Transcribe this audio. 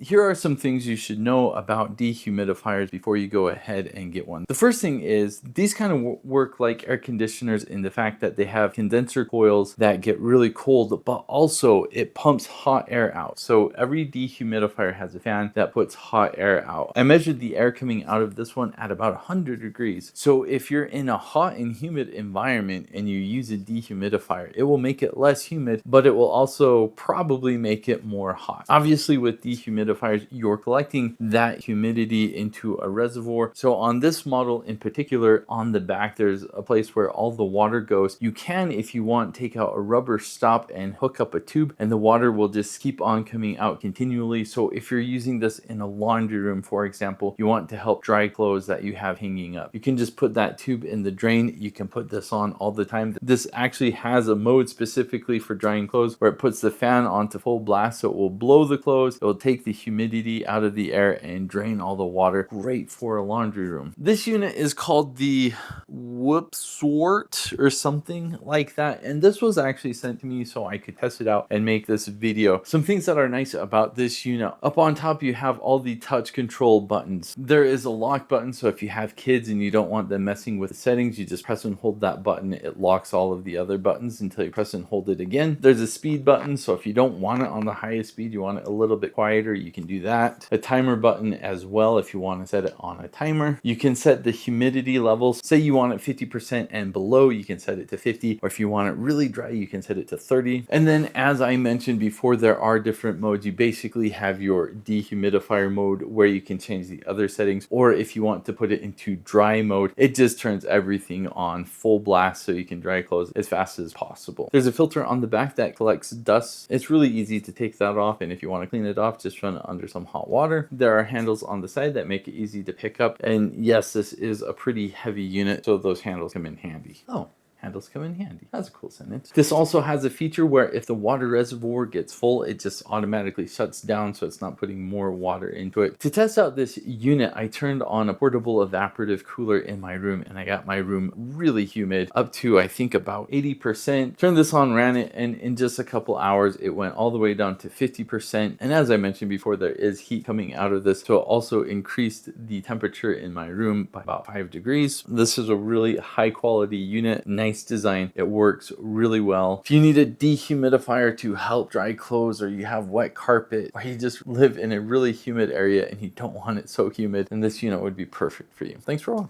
here are some things you should know about dehumidifiers before you go ahead and get one. The first thing is these kind of work like air conditioners in the fact that they have condenser coils that get really cold, but also it pumps hot air out. So every dehumidifier has a fan that puts hot air out. I measured the air coming out of this one at about 100 degrees. So if you're in a hot and humid environment and you use a dehumidifier, it will make it less humid, but it will also probably make it more hot. Obviously with dehumidifiers, you're collecting that humidity into a reservoir. So on this model in particular, on the back, there's a place where all the water goes. You can, if you want, take out a rubber stop and hook up a tube, and the water will just keep on coming out continually. So if you're using this in a laundry room, for example, you want to help dry clothes that you have hanging up, you can just put that tube in the drain. You can put this on all the time. This actually has a mode specifically for drying clothes where it puts the fan onto full blast, so it will blow the clothes, it will take the humidity out of the air and drain all the water. Great for a laundry room. This unit is called the Wpsoert or something like that, and this was actually sent to me so I could test it out and make this video. Some things that are nice about this unit: up on top you have all the touch control buttons. There is a lock button, so if you have kids and you don't want them messing with the settings, you just press and hold that button. It locks all of the other buttons until you press and hold it again. There's a speed button, so if you don't want it on the highest speed, you want it a little bit quieter, you can do that. A timer button as well if you want to set it on a timer. You can set the humidity levels. Say you want it 50% and below, you can set it to 50, or if you want it really dry, you can set it to 30. And then, as I mentioned before, there are different modes. You basically have your dehumidifier mode where you can change the other settings, or if you want to put it into dry mode, it just turns everything on full blast so you can dry clothes as fast as possible. There's a filter on the back that collects dust. It's really easy to take that off, and if you want to clean it off, just run it under some hot water. There are handles on the side that make it easy to pick up, and yes, this is a pretty heavy unit, so those handles come in handy. Oh, handles come in handy. That's a cool sentence. This also has a feature where if the water reservoir gets full, it just automatically shuts down, so it's not putting more water into it. To test out this unit, I turned on a portable evaporative cooler in my room, and I got my room really humid up to, I think, about 80%. Turned this on, ran it, and in just a couple hours, it went all the way down to 50%. And as I mentioned before, there is heat coming out of this, so it also increased the temperature in my room by about 5 degrees. This is a really high quality unit, nice design. It works really well. If you need a dehumidifier to help dry clothes, or you have wet carpet, or you just live in a really humid area and you don't want it so humid, then this unit would be perfect for you. Thanks for watching.